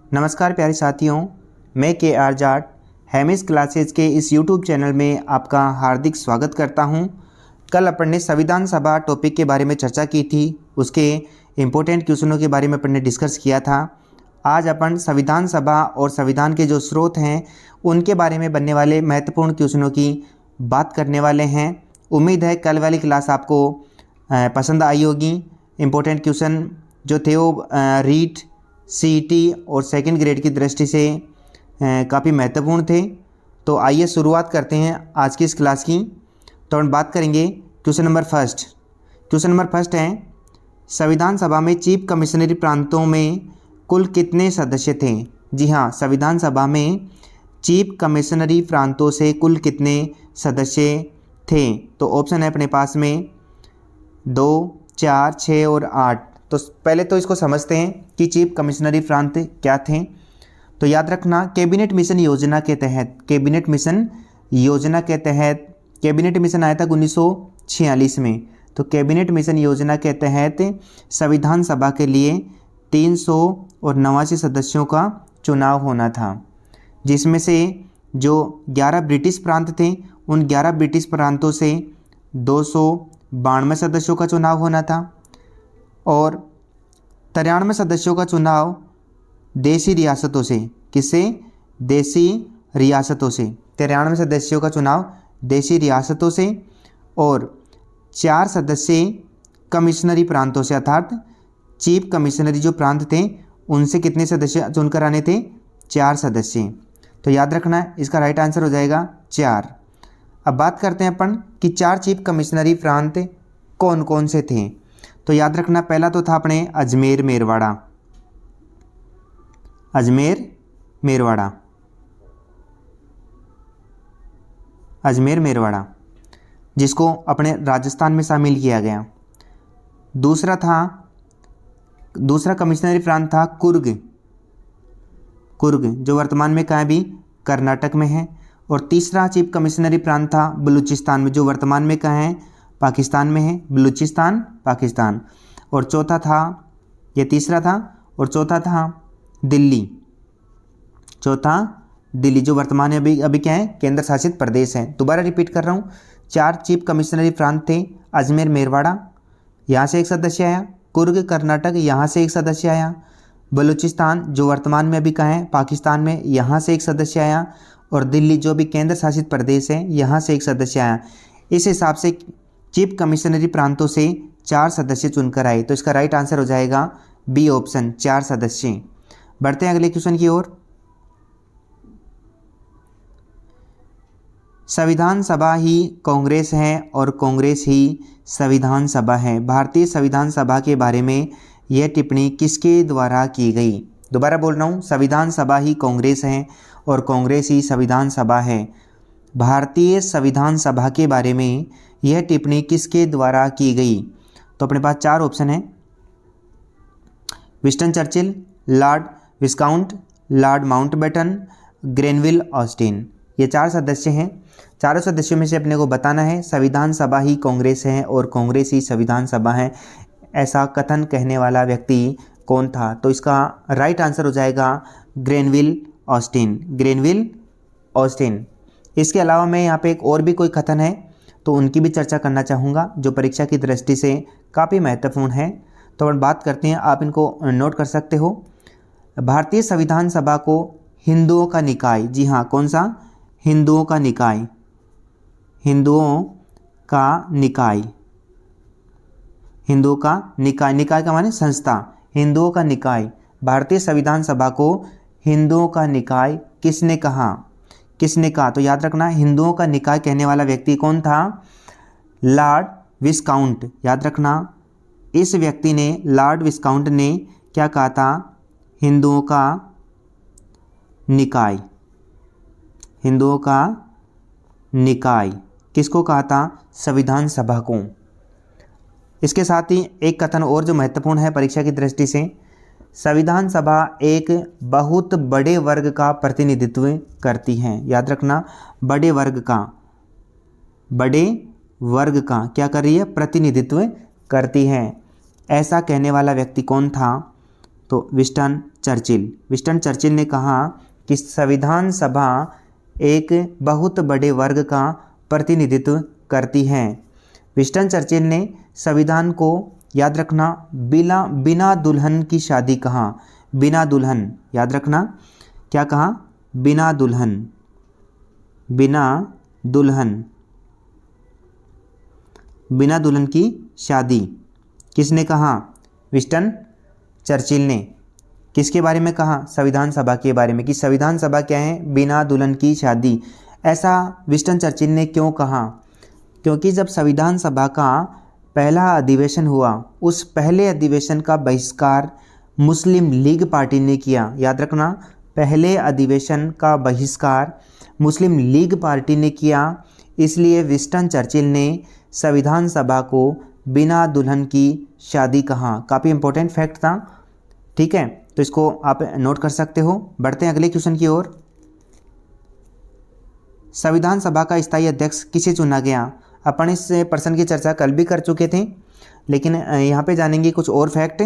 नमस्कार प्यारे साथियों, मैं के आर जाट हेमिस क्लासेस के इस यूट्यूब चैनल में आपका हार्दिक स्वागत करता हूं। कल अपन ने संविधान सभा टॉपिक के बारे में चर्चा की थी, उसके इम्पोर्टेंट क्वेश्चनों के बारे में अपन ने डिस्कस किया था। आज अपन संविधान सभा और संविधान के जो स्रोत हैं उनके बारे में बनने वाले महत्वपूर्ण क्वेश्चनों की बात करने वाले हैं। उम्मीद है कल वाली क्लास आपको पसंद आई होगी। इम्पोर्टेंट क्वेश्चन जो थे वो रीट, सीईटी और सेकंड ग्रेड की दृष्टि से काफ़ी महत्वपूर्ण थे। तो आइए शुरुआत करते हैं आज की इस क्लास की। तो हम बात करेंगे question number first. Question number first है, संविधान सभा में चीफ कमिश्नरी प्रांतों में कुल कितने सदस्य थे? जी हाँ, संविधान सभा में चीफ कमिश्नरी प्रांतों से कुल कितने सदस्य थे? तो ऑप्शन है अपने पास में 2, 4, 6 और 8। तो पहले तो इसको समझते हैं कि चीफ कमिश्नरी प्रांत क्या थे। तो याद रखना, कैबिनेट मिशन योजना के तहत कैबिनेट मिशन आया था 1946 में। तो कैबिनेट मिशन योजना के तहत संविधान सभा के लिए 389 सदस्यों का चुनाव होना था, जिसमें से जो 11 ब्रिटिश प्रांत थे उन 11 ब्रिटिश प्रांतों से 292 सदस्यों का चुनाव होना था और 93 सदस्यों का चुनाव देशी रियासतों से। किससे? देशी रियासतों से। 93 सदस्यों का चुनाव देशी रियासतों से और 4 सदस्य कमिश्नरी प्रांतों से, अर्थात चीफ कमिश्नरी जो प्रांत थे उनसे कितने सदस्य चुनकर आने थे? 4 सदस्य। तो याद रखना इसका राइट आंसर हो जाएगा 4। अब बात करते हैं अपन कि 4 चीफ कमिश्नरी प्रांत कौन कौन से थे। तो याद रखना, पहला तो था अपने अजमेर मेरवाड़ा, जिसको अपने राजस्थान में शामिल किया गया। दूसरा कमिश्नरी प्रांत था कुर्ग, जो वर्तमान में कहाँ भी कर्नाटक में है। और तीसरा चीफ कमिश्नरी प्रांत था बलूचिस्तान में, जो वर्तमान में कहाँ है? पाकिस्तान में है, बलूचिस्तान पाकिस्तान। और चौथा था दिल्ली, जो वर्तमान में अभी क्या है? केंद्र शासित प्रदेश है। दोबारा रिपीट कर रहा हूँ, 4 चीफ कमिश्नरी प्रांत थे। अजमेर मेरवाड़ा, यहाँ से एक सदस्य आया। कुर्ग कर्नाटक, यहाँ से एक सदस्य आया। बलूचिस्तान जो वर्तमान में अभी कहाँ है? पाकिस्तान में, यहाँ से एक सदस्य आया। और दिल्ली जो भी केंद्र शासित प्रदेश है, यहाँ से एक सदस्य आया। इस हिसाब से चीफ कमिश्नरी प्रांतों से 4 सदस्य चुनकर आए। तो इसका राइट आंसर हो जाएगा बी ऑप्शन, 4 सदस्य। बढ़ते हैं अगले क्वेश्चन की ओर। संविधान सभा ही कांग्रेस है और कांग्रेस ही संविधान सभा है। भारतीय संविधान सभा के बारे में यह टिप्पणी किसके द्वारा की गई? दोबारा बोल रहा हूँ, संविधान सभा ही कांग्रेस है और कांग्रेस ही संविधान सभा है। भारतीय संविधान सभा के बारे में यह टिप्पणी किसके द्वारा की गई? तो अपने पास 4 ऑप्शन है। विंस्टन चर्चिल, लॉर्ड विस्काउंट, लॉर्ड माउंटबेटन, ग्रेनविल ऑस्टिन। ये 4 सदस्य हैं। चारों सदस्यों में से अपने को बताना है संविधान सभा ही कांग्रेस है और कांग्रेस ही संविधान सभा है, ऐसा कथन कहने वाला व्यक्ति कौन था? तो इसका राइट आंसर हो जाएगा ग्रेनविल ऑस्टिन। इसके अलावा मैं यहाँ पे एक और भी कोई कथन है तो उनकी भी चर्चा करना चाहूँगा, जो परीक्षा की दृष्टि से काफ़ी महत्वपूर्ण है। तो अब बात करते हैं, आप इनको नोट कर सकते हो। भारतीय संविधान सभा को हिंदुओं का निकाय, जी हाँ, कौन सा? हिंदुओं का निकाय का माने संस्था, हिंदुओं का निकाय। भारतीय संविधान सभा को हिंदुओं का निकाय किसने कहा? तो याद रखना, हिंदुओं का निकाय कहने वाला व्यक्ति कौन था? लॉर्ड विस्काउंट। याद रखना, इस व्यक्ति ने, लॉर्ड विस्काउंट ने क्या कहा था? हिंदुओं का निकाय किसको कहा था? संविधान सभा को। इसके साथ ही एक कथन और जो महत्वपूर्ण है परीक्षा की दृष्टि से, संविधान सभा एक बहुत बड़े वर्ग का प्रतिनिधित्व करती है। याद रखना, बड़े वर्ग का क्या कर रही है? प्रतिनिधित्व करती है। ऐसा कहने वाला व्यक्ति कौन था? तो विंस्टन चर्चिल। विंस्टन चर्चिल ने कहा कि संविधान सभा एक बहुत बड़े वर्ग का प्रतिनिधित्व करती है। विंस्टन चर्चिल ने संविधान को, याद रखना, बिना दुल्हन की शादी कहा। बिना दुल्हन, याद रखना, क्या कहा? बिना दुल्हन। बिना दुल्हन, बिना दुल्हन की शादी किसने कहा? विंस्टन चर्चिल ने। किसके बारे में कहा? संविधान सभा के बारे में, कि संविधान सभा क्या है? बिना दुल्हन की शादी। ऐसा विंस्टन चर्चिल ने क्यों कहा? क्योंकि जब संविधान सभा का पहला अधिवेशन हुआ, उस पहले अधिवेशन का बहिष्कार मुस्लिम लीग पार्टी ने किया। याद रखना, पहले अधिवेशन का बहिष्कार मुस्लिम लीग पार्टी ने किया, इसलिए विंस्टन चर्चिल ने संविधान सभा को बिना दुल्हन की शादी कहा। काफ़ी इंपॉर्टेंट फैक्ट था, ठीक है, तो इसको आप नोट कर सकते हो। बढ़ते हैं अगले क्वेश्चन की ओर। संविधान सभा का स्थायी अध्यक्ष किसे चुना गया? अपन इस प्रश्न की चर्चा कल भी कर चुके थे, लेकिन यहाँ पे जानेंगे कुछ और फैक्ट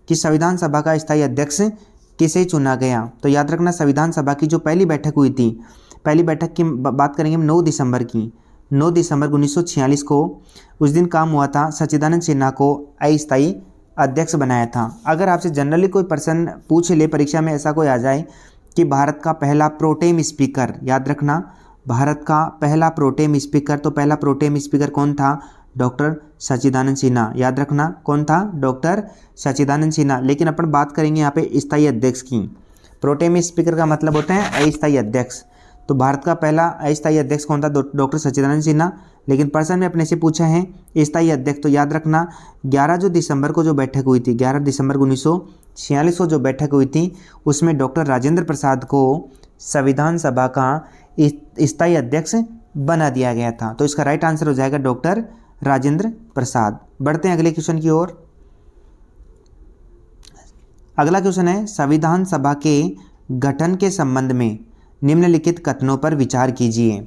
कि संविधान सभा का स्थायी अध्यक्ष किसे चुना गया। तो याद रखना, संविधान सभा की जो पहली बैठक हुई थी, पहली बैठक की बात करेंगे हम 9 दिसंबर की। 9 दिसंबर 1946 को उस दिन काम हुआ था, सच्चिदानंद सिन्हा को अस्थायी अध्यक्ष बनाया था। अगर आपसे जनरली कोई पर्सन पूछ ले परीक्षा में, ऐसा कोई आ जाए कि भारत का पहला प्रोटेम स्पीकर, याद रखना, भारत का पहला प्रोटेम स्पीकर, तो पहला प्रोटेम स्पीकर कौन था? डॉक्टर सच्चिदानंद सिन्हा। याद रखना, कौन था? डॉक्टर सच्चिदानंद सिन्हा। लेकिन अपन बात करेंगे यहाँ पे स्थायी अध्यक्ष की। प्रोटेम स्पीकर का मतलब होता है अस्थायी अध्यक्ष। तो भारत का पहला अस्थायी अध्यक्ष कौन था? डॉक्टर सच्चिदानंद सिन्हा। लेकिन पर्सन ने अपने से पूछा है स्थायी अध्यक्ष, तो याद रखना 11 दिसंबर को जो बैठक हुई थी, 11 दिसंबर 1946 को जो बैठक हुई थी, उसमें डॉक्टर राजेंद्र प्रसाद को संविधान सभा का स्थायी अध्यक्ष बना दिया गया था। तो इसका राइट आंसर हो जाएगा डॉक्टर राजेंद्र प्रसाद। बढ़ते हैं अगले क्वेश्चन की ओर। अगला क्वेश्चन है, संविधान सभा के गठन के संबंध में निम्नलिखित कथनों पर विचार कीजिए।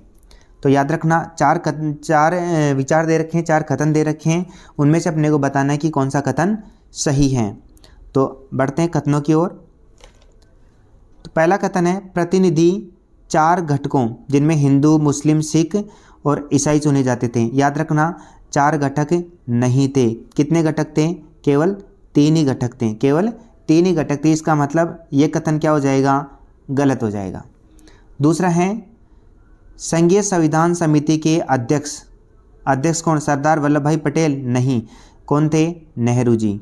तो याद रखना, चार विचार दे रखे हैं, 4 कथन दे रखे हैं, उनमें से अपने को बताना है कि कौन सा कथन सही है। तो बढ़ते हैं कथनों की ओर। तो पहला कथन है, प्रतिनिधि 4 घटकों जिनमें हिंदू, मुस्लिम, सिख और ईसाई चुने जाते थे। याद रखना, 4 घटक नहीं थे। कितने घटक थे? केवल 3 ही घटक थे। केवल 3 ही घटक थे। इसका मतलब ये कथन क्या हो जाएगा? गलत हो जाएगा। दूसरा है, संघीय संविधान समिति के अध्यक्ष कौन? सरदार वल्लभ भाई पटेल? नहीं। कौन थे? नेहरू जी।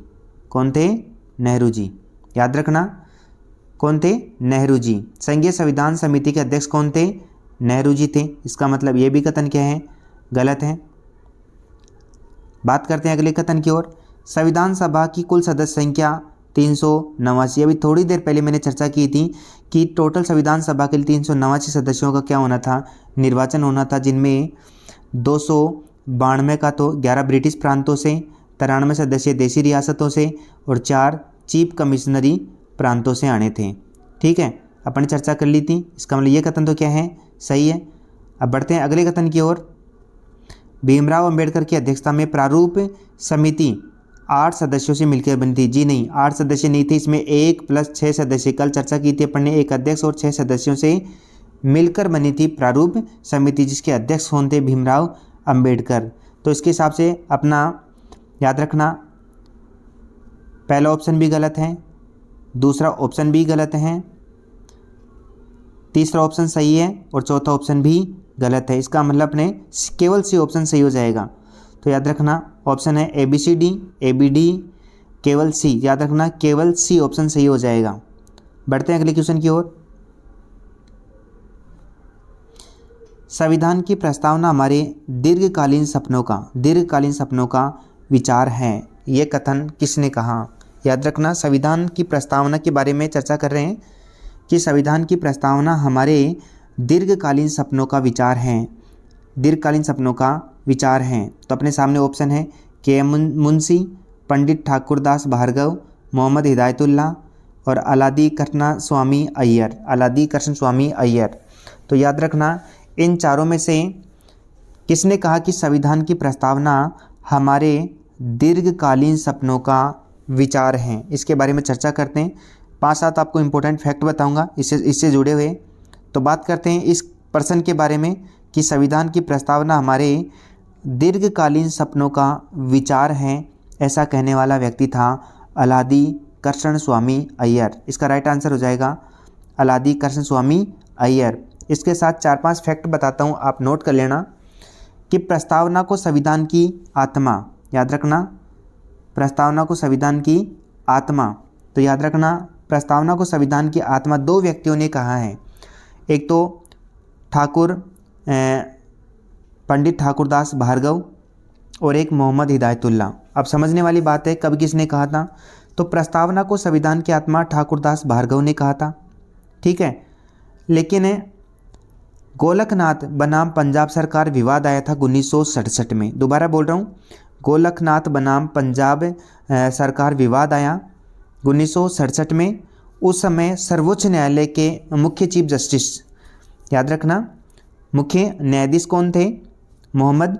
कौन थे? नेहरू जी। याद रखना, कौन थे? नेहरू जी। संघीय संविधान समिति के अध्यक्ष कौन थे? नेहरू जी थे। इसका मतलब ये भी कथन क्या है? गलत है। बात करते हैं अगले कथन की ओर। संविधान सभा की कुल सदस्य संख्या 389। अभी थोड़ी देर पहले मैंने चर्चा की थी कि टोटल संविधान सभा के लिए 389 सदस्यों का क्या होना था? निर्वाचन होना था, जिनमें 292 का तो 11 ब्रिटिश प्रांतों से, 93 सदस्य देशी रियासतों से और 4 चीफ कमिश्नरी प्रांतों से आने थे। ठीक है, अपन चर्चा कर ली थी। इसका मतलब ये कथन तो क्या है? सही है। अब बढ़ते हैं अगले कथन की ओर। भीमराव अंबेडकर की अध्यक्षता में प्रारूप समिति 8 सदस्यों से मिलकर बनी थी। जी नहीं, 8 सदस्य नहीं थे, इसमें 1 + 6 सदस्य। कल चर्चा की थी अपन ने, एक अध्यक्ष और 6 सदस्यों से मिलकर बनी थी प्रारूप समिति, जिसके अध्यक्ष कौन थे? भीमराव अंबेडकर। तो इसके हिसाब से अपना याद रखना, पहला ऑप्शन भी गलत है, दूसरा ऑप्शन भी गलत है, तीसरा ऑप्शन सही है और चौथा ऑप्शन भी गलत है। इसका मतलब अपने केवल सी ऑप्शन सही हो जाएगा। तो याद रखना, ऑप्शन है ABCD, ABD, केवल सी। याद रखना, केवल सी ऑप्शन सही हो जाएगा। बढ़ते हैं अगले क्वेश्चन की ओर। संविधान की प्रस्तावना हमारे दीर्घकालीन सपनों का विचार है। ये कथन किसने कहा? याद रखना, संविधान की प्रस्तावना के बारे में चर्चा कर रहे हैं कि संविधान की प्रस्तावना हमारे दीर्घकालीन सपनों का विचार है। दीर्घकालीन सपनों का विचार हैं। तो अपने सामने ऑप्शन है KM मुंशी, पंडित ठाकुरदास भार्गव, मोहम्मद हिदायतुल्लाह और अलादी कृष्ण स्वामी अय्यर। तो याद रखना, इन चारों में से किसने कहा कि संविधान की प्रस्तावना हमारे दीर्घकालीन सपनों का विचार है? इसके बारे में चर्चा करते हैं। 5-7 आपको इम्पोर्टेंट फैक्ट बताऊंगा इससे जुड़े हुए। तो बात करते हैं इस पर्सन के बारे में कि संविधान की प्रस्तावना हमारे दीर्घकालीन सपनों का विचार है, ऐसा कहने वाला व्यक्ति था अलादी कृष्ण स्वामी अय्यर। इसका राइट आंसर हो जाएगा अलादी कृष्ण स्वामी अय्यर। इसके साथ 4-5 फैक्ट बताता हूँ, आप नोट कर लेना कि प्रस्तावना को संविधान की आत्मा, याद रखना प्रस्तावना को संविधान की आत्मा, तो याद रखना प्रस्तावना को संविधान की आत्मा 2 व्यक्तियों ने कहा है। एक तो पंडित ठाकुरदास भार्गव और एक मोहम्मद हिदायतुल्ला। अब समझने वाली बात है कब किसने कहा था, तो प्रस्तावना को संविधान की आत्मा ठाकुरदास भार्गव ने कहा था, ठीक है। लेकिन गोलकनाथ बनाम पंजाब सरकार विवाद आया था 1967 में। दोबारा बोल रहा हूँ, गोलकनाथ बनाम पंजाब सरकार विवाद आया 1967 में। उस समय सर्वोच्च न्यायालय के मुख्य चीफ जस्टिस, याद रखना मुख्य न्यायाधीश कौन थे, मोहम्मद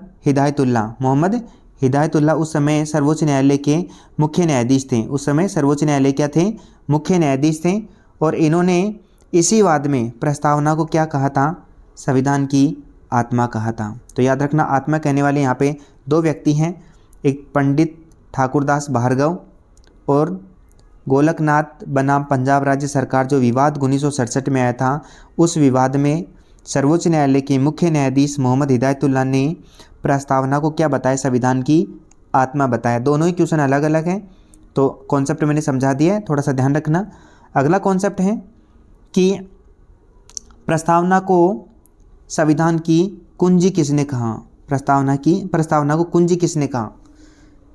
हिदायतुल्ला उस समय सर्वोच्च न्यायालय के मुख्य न्यायाधीश थे। उस समय सर्वोच्च न्यायालय क्या थे, मुख्य न्यायाधीश थे। और इन्होंने इसी वाद में प्रस्तावना को क्या कहा था, संविधान की आत्मा कहा था। तो याद रखना आत्मा कहने वाले यहाँ पे 2 व्यक्ति हैं, एक पंडित ठाकुरदास भार्गव और गोलकनाथ बनाम पंजाब राज्य सरकार। जो विवाद 1967 में आया था, उस विवाद में सर्वोच्च न्यायालय के मुख्य न्यायाधीश मोहम्मद हिदायतुल्ला ने प्रस्तावना को क्या बताया, संविधान की आत्मा बताया। दोनों ही क्वेश्चन अलग अलग हैं, तो कॉन्सेप्ट मैंने समझा दिया है, थोड़ा सा ध्यान रखना। अगला कॉन्सेप्ट है कि प्रस्तावना को संविधान की कुंजी किसने कहा, प्रस्तावना को कुंजी किसने कहा,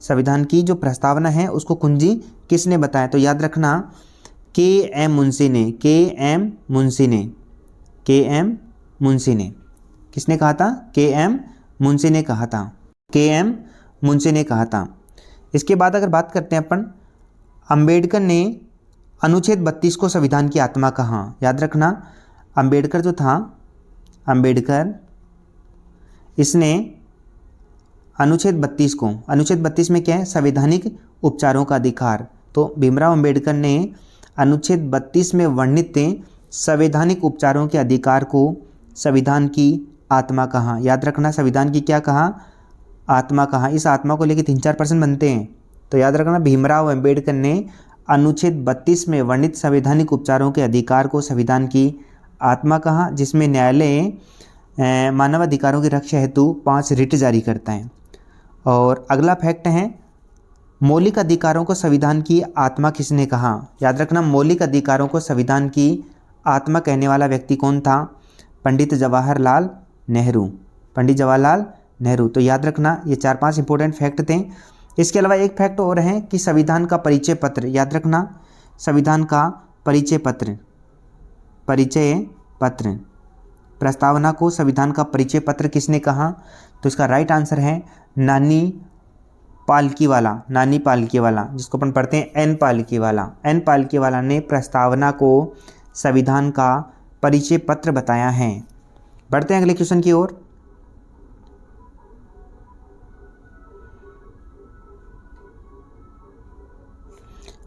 संविधान की जो प्रस्तावना है उसको कुंजी किसने बताया। तो याद रखना के.एम. मुंशी ने किसने कहा था, के.एम. मुंशी ने कहा था। इसके बाद अगर बात करते हैं अपन, अंबेडकर ने अनुच्छेद 32 को संविधान की आत्मा कहा। याद रखना अंबेडकर जो था, इसने अनुच्छेद 32 में क्या है, संवैधानिक उपचारों का अधिकार। तो भीमराव अंबेडकर ने अनुच्छेद 32 में वर्णित संवैधानिक उपचारों के अधिकार को संविधान की आत्मा कहा। याद रखना संविधान की क्या कहा, आत्मा कहा। इस आत्मा को लेकर 3-4 प्रश्न बनते हैं, तो याद रखना भीमराव अंबेडकर ने अनुच्छेद 32 में वर्णित संवैधानिक उपचारों के अधिकार को संविधान की आत्मा कहा, जिसमें न्यायालय मानव अधिकारों की रक्षा हेतु 5 रिट जारी करता है। और अगला फैक्ट है, मौलिक अधिकारों को संविधान की आत्मा किसने कहा। याद रखना मौलिक अधिकारों को संविधान की आत्मा कहने वाला व्यक्ति कौन था, पंडित जवाहरलाल नेहरू। तो याद रखना ये 4-5 इंपॉर्टेंट फैक्ट थे। इसके अलावा एक फैक्ट और है कि संविधान का परिचय पत्र, याद रखना संविधान का परिचय पत्र, प्रस्तावना को संविधान का परिचय पत्र किसने कहा। तो इसका राइट आंसर है नानी पालकीवाला, जिसको अपन पढ़ते हैं एन पालकीवाला ने प्रस्तावना को संविधान का परिचय पत्र बताया है। बढ़ते हैं अगले क्वेश्चन की ओर।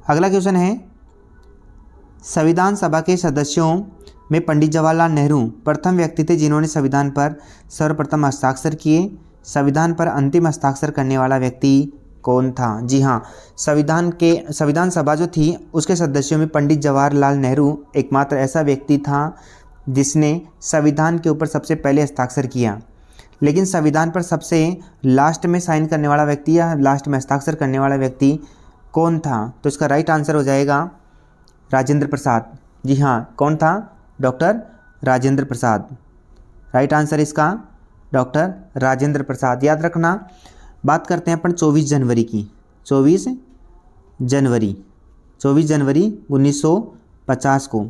अगला क्वेश्चन है, संविधान सभा के सदस्यों में पंडित जवाहरलाल नेहरू प्रथम व्यक्ति थे जिन्होंने संविधान पर सर्वप्रथम हस्ताक्षर किए। संविधान पर अंतिम हस्ताक्षर करने वाला व्यक्ति कौन था। जी हाँ, संविधान सभा जो थी उसके सदस्यों में पंडित जवाहरलाल नेहरू एकमात्र ऐसा व्यक्ति था जिसने संविधान के ऊपर सबसे पहले हस्ताक्षर किया। लेकिन संविधान पर सबसे लास्ट में साइन करने वाला व्यक्ति या लास्ट में हस्ताक्षर करने वाला व्यक्ति कौन था। तो इसका राइट आंसर हो जाएगा राजेंद्र प्रसाद। जी हाँ, कौन था, doctor Rajendra Prasad. Right answer इसका डॉक्टर राजेंद्र प्रसाद। याद रखना बात करते हैं अपन 24 जनवरी की। 24 जनवरी 1950 को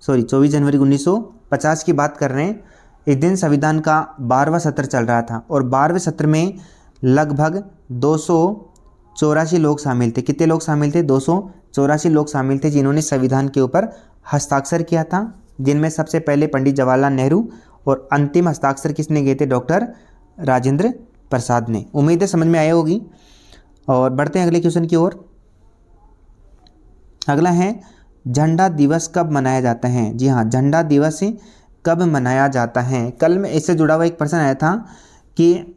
24 जनवरी 1950 की बात कर रहे हैं। इस दिन संविधान का 12वां सत्र चल रहा था और 12वें सत्र में लगभग 284 लोग शामिल थे। कितने लोग शामिल थे, 284 लोग शामिल थे जिन्होंने संविधान के ऊपर हस्ताक्षर किया था, जिनमें सबसे पहले पंडित जवाहरलाल नेहरू और अंतिम हस्ताक्षर किसने किए थे, डॉक्टर राजेंद्र प्रसाद ने। उम्मीद है समझ में आया होगी। और बढ़ते हैं अगले क्वेश्चन की ओर। अगला है झंडा दिवस कब मनाया जाता है? जी हाँ, झंडा दिवस कब मनाया जाता है? कल में इससे जुड़ा हुआ एक प्रश्न आया था कि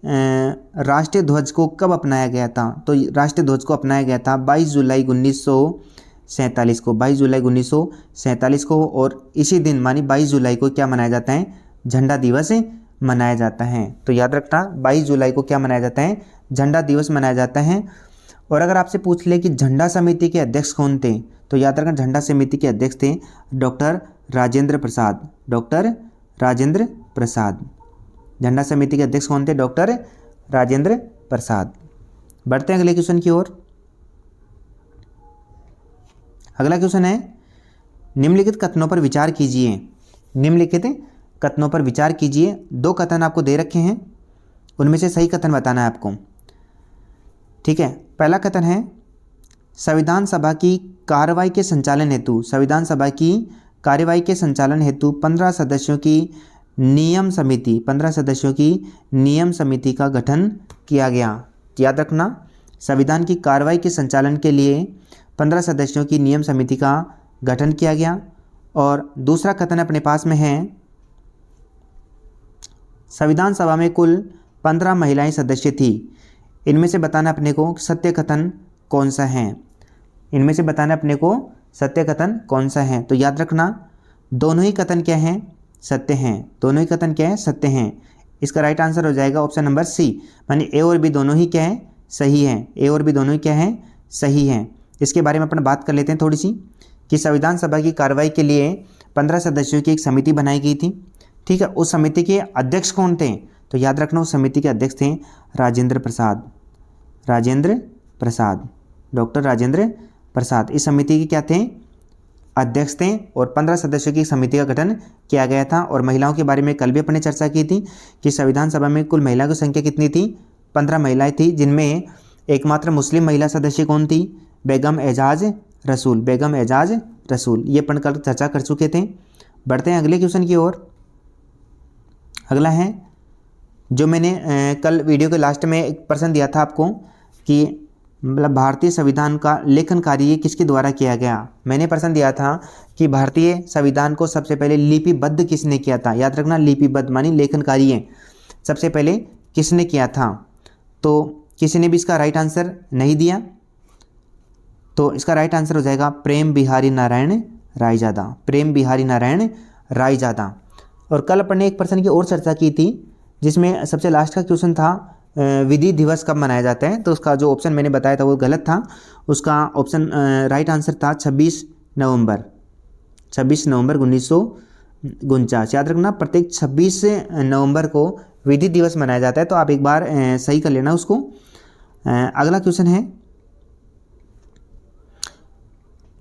राष्ट्रीय ध्वज को कब अपनाया गया था? तो राष्ट्रीय ध्वज को अपनाया गया था 22 जुलाई 1947 को, 22 जुलाई 1947 को। और इसी दिन मानी 22 जुलाई को क्या मनाया जाता है? झंडा दिवस मनाया जाता है। तो याद रखना 22 जुलाई को क्या मनाया जाता है? झंडा दिवस मनाया जाता है। और अगर आपसे पूछ ले कि झंडा समिति के अध्यक्ष कौन थे, तो याद रखना झंडा समिति के अध्यक्ष थे डॉक्टर राजेंद्र प्रसाद, डॉक्टर राजेंद्र प्रसाद। झंडा समिति के अध्यक्ष कौन थे? डॉक्टर राजेंद्र प्रसाद। बढ़ते हैं अगले क्वेश्चन की ओर। अगला क्वेश्चन है, निम्नलिखित कथनों पर विचार कीजिए। निम्नलिखित कथनों पर विचार कीजिए। 2 कथन आपको दे रखे हैं, उनमें से सही कथन बताना है आपको। ठीक है, पहला कथन है, संविधान सभा की कार्रवाई के संचालन हेतु, संविधान सभा की कार्यवाही के संचालन हेतु 15 सदस्यों की नियम समिति, 15 सदस्यों की नियम समिति का गठन किया गया। याद रखना, संविधान की कार्रवाई के संचालन के लिए 15 सदस्यों की नियम समिति का गठन किया गया। और दूसरा कथन अपने पास में है, संविधान सभा में कुल 15 महिलाएं सदस्य थी। इनमें से बताना अपने को सत्य कथन कौन सा है? इनमें से बताना अपने को सत्य कथन कौन सा है? तो याद रखना दोनों ही कथन क्या हैं? सत्य हैं। दोनों ही कथन क्या है? सत्य हैं। इसका राइट आंसर हो जाएगा ऑप्शन नंबर सी, मानी ए और बी दोनों ही क्या है? सही हैं। ए और बी दोनों ही क्या है? सही हैं। इसके बारे में अपन बात कर लेते हैं थोड़ी सी, कि संविधान सभा की कार्रवाई के लिए 15 सदस्यों की एक समिति बनाई गई थी। ठीक है, उस समिति के अध्यक्ष कौन थे? तो याद रखना उस समिति के अध्यक्ष थे राजेंद्र प्रसाद, राजेंद्र प्रसाद, डॉक्टर राजेंद्र प्रसाद। इस समिति के क्या थे? अध्यक्ष थे। और 15 सदस्यों की समिति का गठन किया गया था। और महिलाओं के बारे में कल भी अपने चर्चा की थी कि संविधान सभा में कुल महिलाओं की संख्या कितनी थी? 15 महिलाएं थी, जिनमें एकमात्र मुस्लिम महिला सदस्य कौन थी? बेगम एजाज रसूल, बेगम एजाज रसूल। ये अपन कल चर्चा कर चुके थे। बढ़ते हैं अगले क्वेश्चन की ओर। अगला है, जो मैंने कल वीडियो के लास्ट में एक प्रश्न दिया था आपको कि मतलब भारतीय संविधान का लेखन कार्य किसके द्वारा किया गया। मैंने प्रश्न दिया था कि भारतीय संविधान को सबसे पहले लिपिबद्ध किसने किया था। याद रखना लिपिबद्ध मानी लेखन कार्य सबसे पहले किसने किया था। तो किसी ने भी इसका राइट आंसर नहीं दिया, तो इसका राइट आंसर हो जाएगा प्रेम बिहारी नारायण रायजादा, प्रेम बिहारी नारायण रायजादा। और कल अपन ने एक प्रश्न की और चर्चा की थी, जिसमें सबसे लास्ट का क्वेश्चन था विधि दिवस कब मनाया जाता है। तो उसका जो ऑप्शन मैंने बताया था वो गलत था। उसका ऑप्शन राइट आंसर था 26 नवंबर 1949। याद रखना प्रत्येक 26 नवंबर को विधि दिवस मनाया जाता है। तो आप एक बार सही कर लेना उसको। अगला क्वेश्चन है,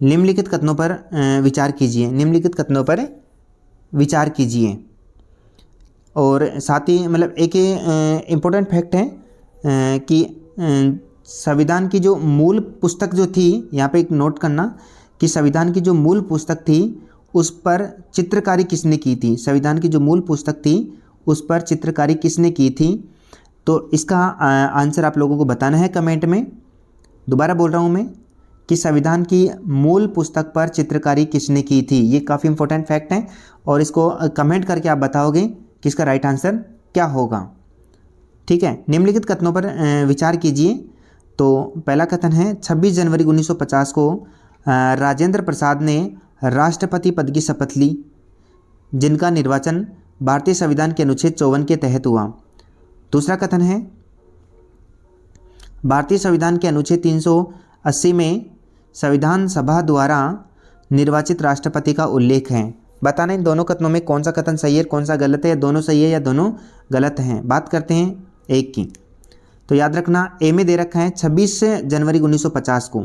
निम्नलिखित कथनों पर विचार कीजिए। निम्नलिखित कथनों पर विचार कीजिए। और साथ ही मतलब एक इम्पोर्टेंट फैक्ट है कि संविधान की जो मूल पुस्तक जो थी, यहाँ पे एक नोट करना कि संविधान की जो मूल पुस्तक थी उस पर चित्रकारी किसने की थी। संविधान की जो मूल पुस्तक थी उस पर चित्रकारी किसने की थी। तो इसका आंसर आप लोगों को बताना है कमेंट में। दोबारा बोल रहा हूँ मैं कि संविधान की मूल पुस्तक पर चित्रकारी किसने की थी। ये काफ़ी इंपॉर्टेंट फैक्ट है और इसको कमेंट करके आप बताओगे कि इसका राइट आंसर क्या होगा। ठीक है, निम्नलिखित कथनों पर विचार कीजिए। तो पहला कथन है 26 जनवरी 1950 को राजेंद्र प्रसाद ने राष्ट्रपति पद की शपथ ली, जिनका निर्वाचन भारतीय संविधान के अनुच्छेद 54 के तहत हुआ। दूसरा कथन है भारतीय संविधान के अनुच्छेद 380 में संविधान सभा द्वारा निर्वाचित राष्ट्रपति का उल्लेख है। बताना इन दोनों कथनों में कौन सा कथन सही है कौन सा गलत है, या दोनों सही है या दोनों गलत हैं। बात करते हैं एक की। तो याद रखना ए में दे रखा है 26 जनवरी 1950 को,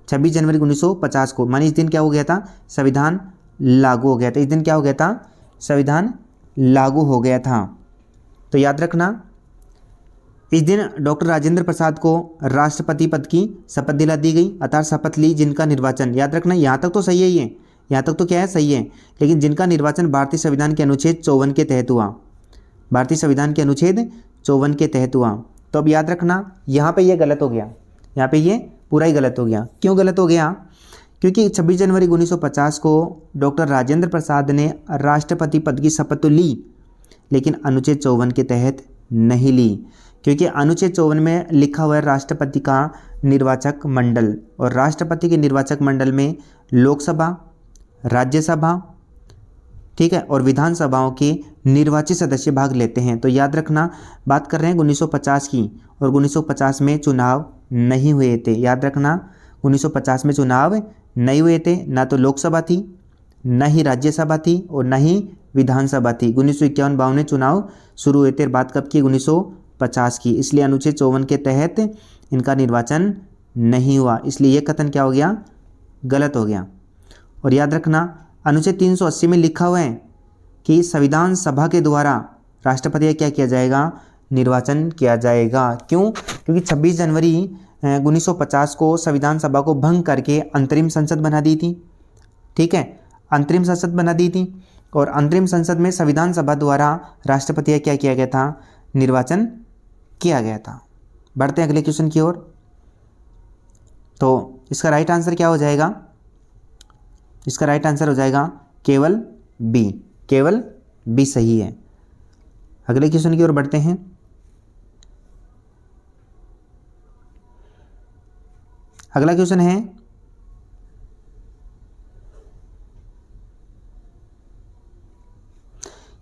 26 जनवरी 1950 को, मानी इस दिन क्या हो गया था? संविधान लागू हो गया था। इस दिन क्या हो गया था? संविधान लागू हो गया था। तो याद रखना इस दिन डॉक्टर राजेंद्र प्रसाद को राष्ट्रपति पद की शपथ दिला दी गई, अर्थात शपथ ली जिनका निर्वाचन, याद रखना यहाँ तक तो सही है, ये यहाँ तक तो क्या है? सही है। लेकिन जिनका निर्वाचन भारतीय संविधान के अनुच्छेद 54 के तहत हुआ, भारतीय संविधान के अनुच्छेद 54 के तहत हुआ। तो अब याद रखना यहाँ पे ये गलत हो गया, यहाँ पे ये पूरा ही गलत हो गया। क्यों गलत हो गया? क्योंकि 26 जनवरी 1950 को डॉक्टर राजेंद्र प्रसाद ने राष्ट्रपति पद की शपथ तो ली, लेकिन अनुच्छेद 54 के तहत नहीं ली, क्योंकि अनुच्छेद 54 में लिखा हुआ है राष्ट्रपति का निर्वाचक मंडल, और राष्ट्रपति के निर्वाचक मंडल में लोकसभा, राज्यसभा, ठीक है, और विधानसभाओं के निर्वाचित सदस्य भाग लेते हैं। तो याद रखना, बात कर रहे हैं 1950 की, और 1950 में चुनाव नहीं हुए थे। याद रखना, 1950 में चुनाव नहीं हुए थे, ना तो लोकसभा थी, न ही राज्यसभा थी, और न ही विधानसभा थी। 1951-52 में चुनाव शुरू हुए थे। बात कब की? 1950 की। इसलिए अनुच्छेद 54 के तहत इनका निर्वाचन नहीं हुआ, इसलिए ये कथन क्या हो गया? गलत हो गया। और याद रखना, अनुच्छेद 380 में लिखा हुआ है कि संविधान सभा के द्वारा राष्ट्रपति का क्या किया जाएगा? निर्वाचन किया जाएगा। क्यों? क्योंकि 26 जनवरी 1950 को संविधान सभा को भंग करके अंतरिम संसद बना दी थी, ठीक है, अंतरिम संसद बना दी थी, और अंतरिम संसद में संविधान सभा द्वारा राष्ट्रपति का क्या किया गया था? निर्वाचन किया गया था। बढ़ते हैं अगले क्वेश्चन की ओर। तो इसका राइट आंसर क्या हो जाएगा? इसका राइट आंसर हो जाएगा केवल बी। केवल बी सही है। अगले क्वेश्चन की ओर बढ़ते हैं। अगला क्वेश्चन है,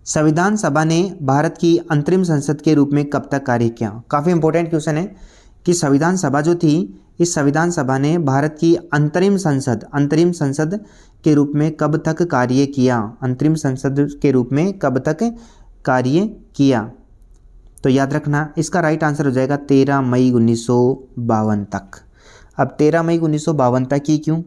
संविधान सभा ने भारत की अंतरिम संसद के रूप में कब तक कार्य किया? काफ़ी इंपॉर्टेंट क्वेश्चन है कि संविधान सभा जो थी, इस संविधान सभा ने भारत की अंतरिम संसद के रूप में कब तक कार्य किया? अंतरिम संसद के रूप में कब तक कार्य किया? तो याद रखना, इसका राइट आंसर हो जाएगा 13 मई 1952 तक। अब 13 मई 1952 तक ही क्यों?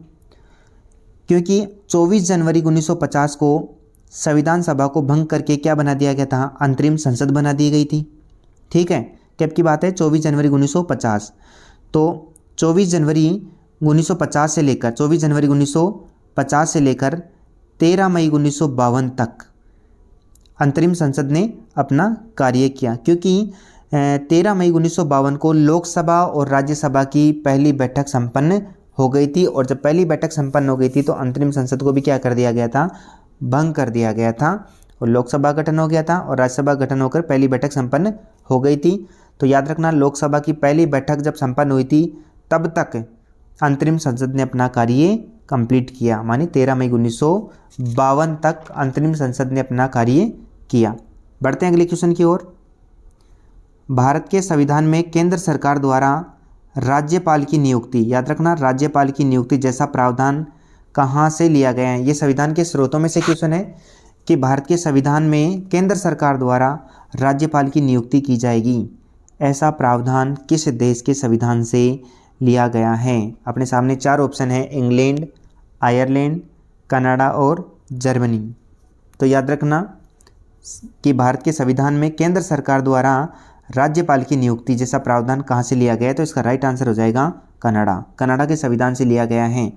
क्योंकि 24 जनवरी 1950 को संविधान सभा को भंग करके क्या बना दिया गया था? अंतरिम संसद बना दी गई थी, ठीक है। कब की बात है? 24 जनवरी 1950। तो 24 जनवरी 1950 से लेकर 24 जनवरी 1950 से लेकर 13 मई 1952 तक अंतरिम संसद ने अपना कार्य किया, क्योंकि 13 मई 1952 को लोकसभा और राज्यसभा की पहली बैठक संपन्न हो गई थी, और जब पहली बैठक संपन्न हो गई थी तो अंतरिम संसद को भी क्या कर दिया गया था? भंग कर दिया गया था, और लोकसभा गठन हो गया था और राज्यसभा गठन होकर पहली बैठक संपन्न हो गई थी। तो याद रखना, लोकसभा की पहली बैठक जब संपन्न हुई थी तब तक अंतरिम संसद ने अपना कार्य कंप्लीट किया, मानी 13 मई 1952 तक अंतरिम संसद ने अपना कार्य किया। बढ़ते हैं अगले क्वेश्चन की ओर। भारत के संविधान में केंद्र सरकार द्वारा राज्यपाल की नियुक्ति, याद रखना, राज्यपाल की नियुक्ति जैसा प्रावधान कहाँ से लिया गया है? ये संविधान के स्रोतों में से क्वेश्चन है कि भारत के संविधान में केंद्र सरकार द्वारा राज्यपाल की नियुक्ति की जाएगी, ऐसा प्रावधान किस देश के संविधान से लिया गया है? अपने सामने 4 ऑप्शन है, इंग्लैंड, आयरलैंड, कनाडा और जर्मनी। तो याद रखना कि भारत के संविधान में केंद्र सरकार द्वारा राज्यपाल की नियुक्ति जैसा प्रावधान कहाँ से लिया गया है? तो इसका राइट आंसर हो जाएगा कनाडा। कनाडा के संविधान से लिया गया है।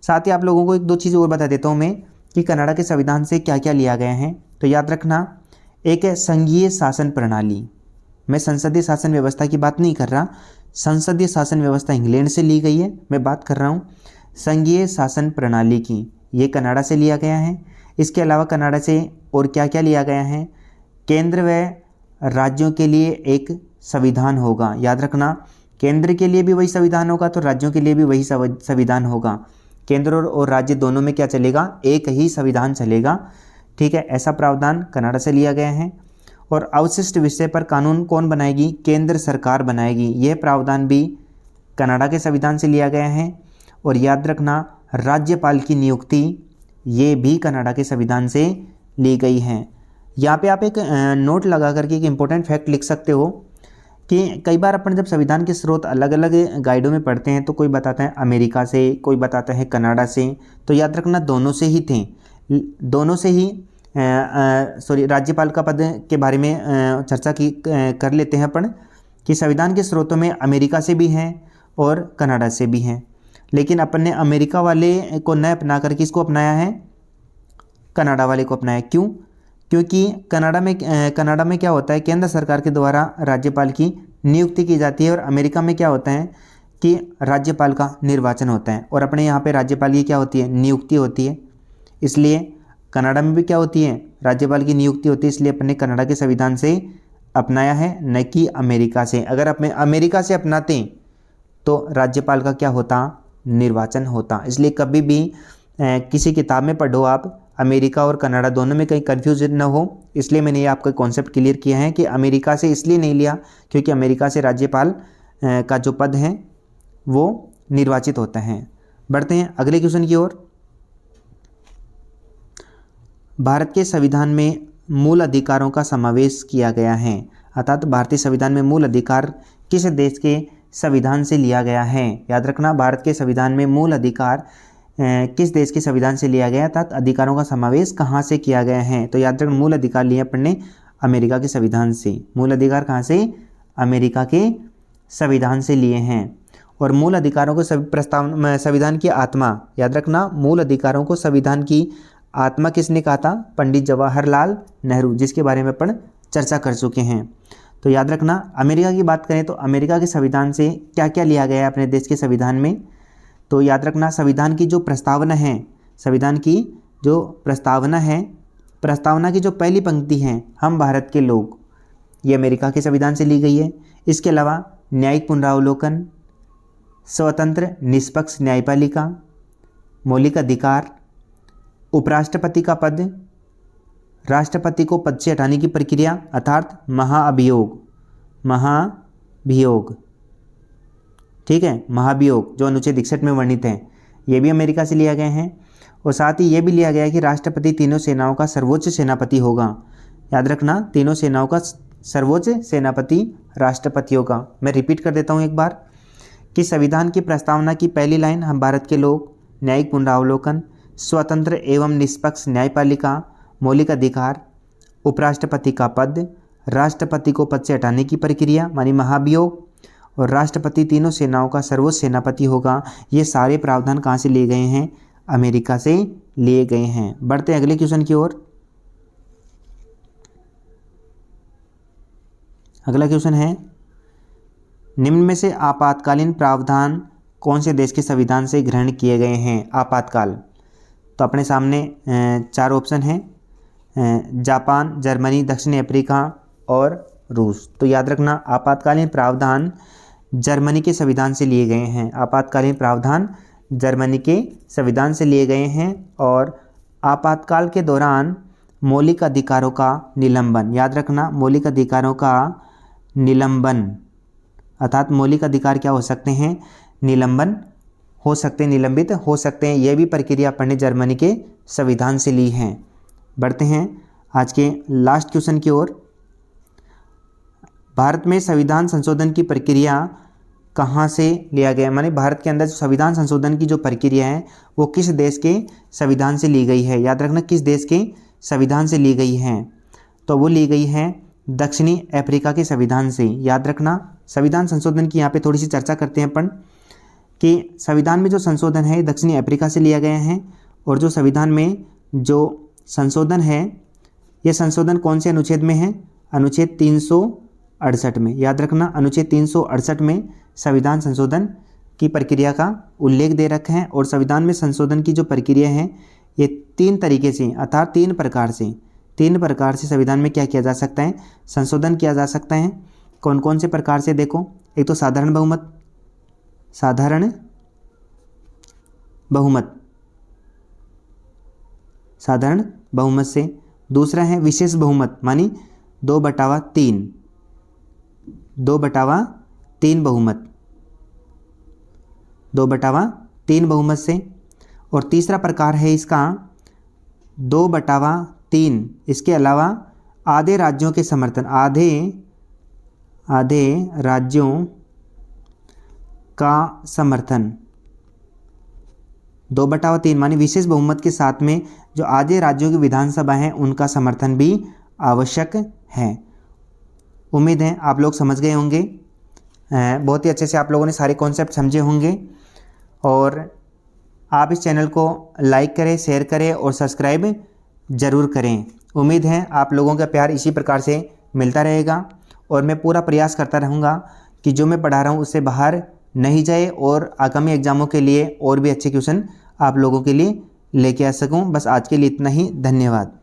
साथ ही आप लोगों को 1-2 चीज़ और बता देता हूँ मैं कि कनाडा के संविधान से क्या क्या लिया गया है। तो याद रखना, एक है संघीय शासन प्रणाली। मैं संसदीय शासन व्यवस्था की बात नहीं कर रहा, संसदीय शासन व्यवस्था इंग्लैंड से ली गई है, मैं बात कर रहा हूँ संघीय शासन प्रणाली की, ये कनाडा से लिया गया है। इसके अलावा कनाडा से और क्या क्या लिया गया है? केंद्र व राज्यों के लिए एक संविधान होगा। याद रखना, केंद्र के लिए भी वही संविधान होगा तो राज्यों के लिए भी वही संविधान होगा। केंद्र और राज्य दोनों में क्या चलेगा? एक ही संविधान चलेगा, ठीक है। ऐसा प्रावधान कनाडा से लिया गया है। और अवशिष्ट विषय पर कानून कौन बनाएगी? केंद्र सरकार बनाएगी। यह प्रावधान भी कनाडा के संविधान से लिया गया है। और याद रखना, राज्यपाल की नियुक्ति ये भी कनाडा के संविधान से ली गई है। यहाँ पे आप एक नोट लगा करके एक इम्पोर्टेंट फैक्ट लिख सकते हो कि कई बार अपन जब संविधान के स्रोत अलग अलग गाइडों में पढ़ते हैं तो कोई बताता है अमेरिका से, कोई बताता है कनाडा से। तो याद रखना, दोनों से ही थे, दोनों से ही राज्यपाल का पद के बारे में चर्चा की कर लेते हैं अपन कि संविधान के स्रोतों में अमेरिका से भी हैं और कनाडा से भी हैं, लेकिन अपन ने अमेरिका वाले को न अपना कर किसको अपनाया है? कनाडा वाले को अपनाया। क्यों? क्योंकि कनाडा में क्या होता है? केंद्र सरकार के द्वारा राज्यपाल की नियुक्ति की जाती है, और अमेरिका में क्या होता है? कि राज्यपाल का निर्वाचन होता है, और अपने यहाँ पे राज्यपाल की क्या होती है, नियुक्ति होती है। इसलिए कनाडा में भी क्या होती है, राज्यपाल की नियुक्ति होती है। इसलिए अपने कनाडा के संविधान से अपनाया है, न कि अमेरिका से। अगर अपने अमेरिका से अपनाते तो राज्यपाल का क्या होता, निर्वाचन होता। इसलिए कभी भी किसी किताब में पढ़ो आप, अमेरिका और कनाडा दोनों में कहीं कन्फ्यूजन न हो, इसलिए मैंने ये आपका कॉन्सेप्ट क्लियर किया है कि अमेरिका से इसलिए नहीं लिया क्योंकि अमेरिका से राज्यपाल का जो पद है वो निर्वाचित होता है। बढ़ते हैं अगले क्वेश्चन की ओर। भारत के संविधान में मूल अधिकारों का समावेश किया गया है, अर्थात भारतीय संविधान में मूल अधिकार किस देश के संविधान से लिया गया है। याद रखना, भारत के संविधान में मूल अधिकार किस देश के संविधान से लिया गया, अर्थात अधिकारों का समावेश कहाँ से किया गया है। तो याद रखना, मूल अधिकार लिए अपन ने अमेरिका के संविधान से। मूल अधिकार कहाँ से, अमेरिका के संविधान से लिए हैं। और मूल अधिकारों को संविधान की आत्मा, याद रखना, मूल अधिकारों को संविधान की आत्मा किसने कहा था, पंडित जवाहरलाल नेहरू, जिसके बारे में अपन चर्चा कर चुके हैं। तो याद रखना, अमेरिका की बात करें तो अमेरिका के संविधान से क्या क्या लिया गया है अपने देश के संविधान में। तो याद रखना, संविधान की जो प्रस्तावना है, संविधान की जो प्रस्तावना है, प्रस्तावना की जो पहली पंक्ति है, हम भारत के लोग, ये अमेरिका के संविधान से ली गई है। इसके अलावा न्यायिक पुनरावलोकन, स्वतंत्र निष्पक्ष न्यायपालिका, मौलिक अधिकार, उपराष्ट्रपति का पद, राष्ट्रपति को पद से हटाने की प्रक्रिया अर्थात महाभियोग, महाभियोग, ठीक है, महाभियोग जो अनुच्छेद 61 में वर्णित है, ये भी अमेरिका से लिया गए हैं। और साथ ही ये भी लिया गया है कि राष्ट्रपति तीनों सेनाओं का सर्वोच्च सेनापति होगा। याद रखना, तीनों सेनाओं का सर्वोच्च सेनापति राष्ट्रपति होगा। मैं रिपीट कर देता हूँ एक बार कि संविधान की प्रस्तावना की पहली लाइन, हम भारत के लोग, न्यायिक पुनरावलोकन, स्वतंत्र एवं निष्पक्ष न्यायपालिका, मौलिक अधिकार, उपराष्ट्रपति का पद, राष्ट्रपति को पद से हटाने की प्रक्रिया मानी महाभियोग, और राष्ट्रपति तीनों सेनाओं का सर्वोच्च सेनापति होगा। ये सारे प्रावधान कहाँ से लिए गए हैं, अमेरिका से लिए गए हैं। बढ़ते हैं अगले क्वेश्चन की ओर। अगला क्वेश्चन है, निम्न में से आपातकालीन प्रावधान कौन से देश के संविधान से ग्रहण किए गए हैं। आपातकाल, तो अपने सामने 4 ऑप्शन हैं, जापान, जर्मनी, दक्षिण अफ्रीका और रूस। तो याद रखना, आपातकालीन प्रावधान जर्मनी के संविधान से लिए गए हैं। आपातकालीन प्रावधान जर्मनी के संविधान से लिए गए हैं। और आपातकाल के दौरान मौलिक अधिकारों का निलंबन, याद रखना, मौलिक अधिकारों का निलंबन, अर्थात मौलिक अधिकार क्या हो सकते हैं, निलंबन हो सकते हैं, निलंबित हो सकते हैं। यह भी प्रक्रिया अपन ने जर्मनी के संविधान से ली है। बढ़ते हैं आज के लास्ट क्वेश्चन की ओर। भारत में संविधान संशोधन की प्रक्रिया कहाँ से लिया गया, माने भारत के अंदर संविधान संशोधन की जो प्रक्रिया है वो किस देश के संविधान से ली गई है। याद रखना, किस देश के संविधान से ली गई है, तो वो ली गई है दक्षिणी अफ्रीका के संविधान से। याद रखना, संविधान संशोधन की यहाँ पे थोड़ी सी चर्चा करते हैं अपन कि संविधान में जो संशोधन है दक्षिणी अफ्रीका से लिया गया है। और जो संविधान में जो संशोधन है, ये संशोधन कौन से अनुच्छेद में है, अनुच्छेद 368 में। याद रखना, अनुच्छेद 368 में संविधान संशोधन की प्रक्रिया का उल्लेख दे रखा है। और संविधान में संशोधन की जो प्रक्रिया है ये 3 तरीके से, अर्थात 3 प्रकार से संविधान में क्या किया जा सकता है, संशोधन किया जा सकता है। कौन कौन से प्रकार से, देखो, एक तो साधारण बहुमत से, दूसरा है विशेष बहुमत मानी 2/3 बहुमत, 2/3 बहुमत से। और तीसरा प्रकार है इसका 2/3, इसके अलावा आधे राज्यों के समर्थन, आधे राज्यों का समर्थन, 2/3 मानी विशेष बहुमत के साथ में जो आधे राज्यों की विधानसभा है उनका समर्थन भी आवश्यक है। उम्मीद है आप लोग समझ गए होंगे, बहुत ही अच्छे से आप लोगों ने सारे कॉन्सेप्ट समझे होंगे। और आप इस चैनल को लाइक करें, शेयर करें और सब्सक्राइब ज़रूर करें। उम्मीद है आप लोगों का प्यार इसी प्रकार से मिलता रहेगा। और मैं पूरा प्रयास करता रहूँगा कि जो मैं पढ़ा रहा हूँ उससे बाहर नहीं जाए और आगामी एग्जामों के लिए और भी अच्छे क्वेश्चन आप लोगों के लिए लेके आ सकूं। बस आज के लिए इतना ही, धन्यवाद।